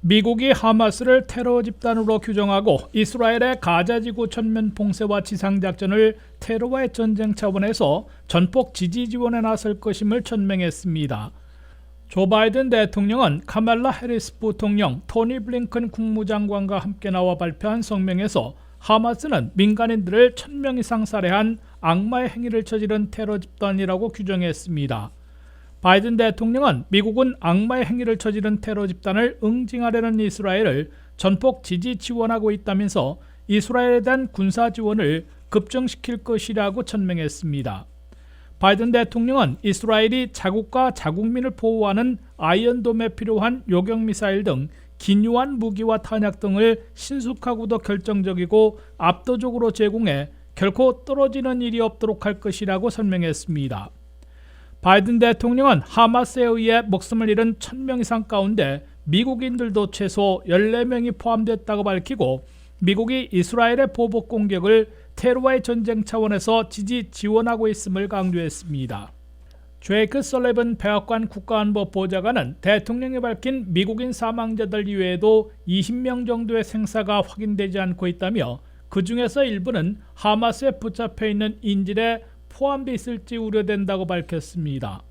미국이 하마스를 테러 집단으로 규정하고 이스라엘의 가자지구 전면 봉쇄와 지상작전을 테러와의 전쟁 차원에서 전폭 지지 지원에 나설 것임을 천명했습니다. 조 바이든 대통령은 카말라 해리스 부통령, 토니 블링컨 국무장관과 함께 나와 발표한 성명에서 하마스는 민간인들을 1000명 이상 살해한 악마의 행위를 저지른 테러 집단이라고 규정했습니다. 바이든 대통령은 미국은 악마의 행위를 저지른 테러 집단을 응징하려는 이스라엘을 전폭 지지 지원하고 있다면서 이스라엘에 대한 군사 지원을 급증시킬 것이라고 천명했습니다. 바이든 대통령은 이스라엘이 자국과 자국민을 보호하는 아이언돔에 필요한 요격미사일 등 기묘한 무기와 탄약 등을 신속하고도 결정적이고 압도적으로 제공해 결코 떨어지는 일이 없도록 할 것이라고 설명했습니다. 바이든 대통령은 하마스에 의해 목숨을 잃은 1000명 이상 가운데 미국인들도 최소 14명이 포함됐다고 밝히고 미국이 이스라엘의 보복 공격을 테러와의 전쟁 차원에서 지지 지원하고 있음을 강조했습니다. 제이크 설리번 백악관 국가안보 보좌관은 대통령이 밝힌 미국인 사망자들 이외에도 20명 정도의 생사가 확인되지 않고 있다며 그 중에서 일부는 하마스에 붙잡혀 있는 인질에 포함되어 있을지 우려된다고 밝혔습니다.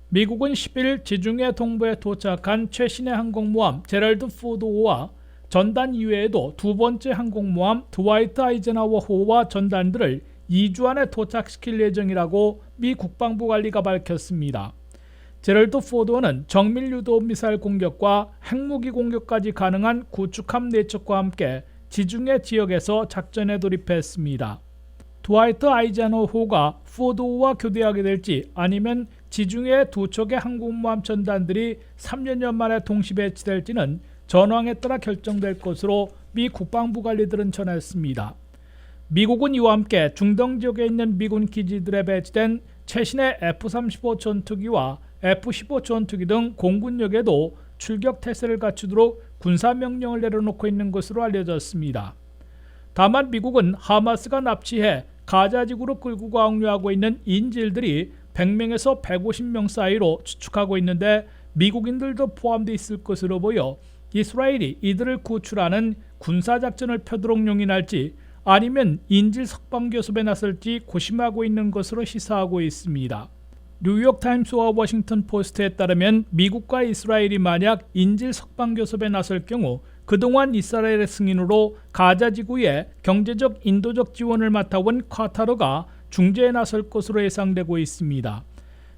미국은 10일 지중해 동부에 도착한 최신의 항공모함 제럴드 포드호와 전단 이외에도 두 번째 항공모함 드와이트 아이젠하워호와 전단들을 2주 안에 도착시킬 예정이라고 미 국방부 관리가 밝혔습니다. 제럴드 포드호는 정밀 유도 미사일 공격과 핵무기 공격까지 가능한 구축함 4척과 함께 지중해 지역에서 작전에 돌입했습니다. 드와이트 아이젠하워호가 포드호와 교대하게 될지 아니면 지중해 두 척의 항공모함 전단들이 3년여 만에 동시 배치될지는 전황에 따라 결정될 것으로 미 국방부 관리들은 전했습니다. 미국은 이와 함께 중동 지역에 있는 미군 기지들에 배치된 최신의 F-35 전투기와 F-15 전투기 등 공군력에도 출격 태세를 갖추도록 군사명령을 내려놓고 있는 것으로 알려졌습니다. 다만 미국은 하마스가 납치해 가자지구로 끌고 강요하고 있는 인질들이 100명에서 150명 사이로 추측하고 있는데 미국인들도 포함되어 있을 것으로 보여 이스라엘이 이들을 구출하는 군사작전을 펴도록 용인할지 아니면 인질 석방교섭에 나설지 고심하고 있는 것으로 시사하고 있습니다. 뉴욕타임스와 워싱턴 포스트에 따르면 미국과 이스라엘이 만약 인질 석방교섭에 나설 경우 그동안 이스라엘의 승인으로 가자지구에 경제적 인도적 지원을 맡아온 카타르가 중재에 나설 것으로 예상되고 있습니다.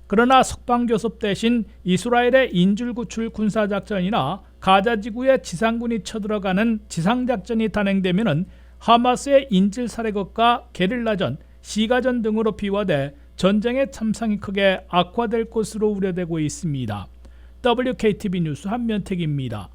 그러나 석방교섭 대신 이스라엘의 인질구출 군사작전이나 가자지구에 지상군이 쳐들어가는 지상작전이 단행되면 하마스의 인질살해것과 게릴라전, 시가전 등으로 비화돼 전쟁의 참상이 크게 악화될 것으로 우려되고 있습니다. WKTV 뉴스 한면택입니다.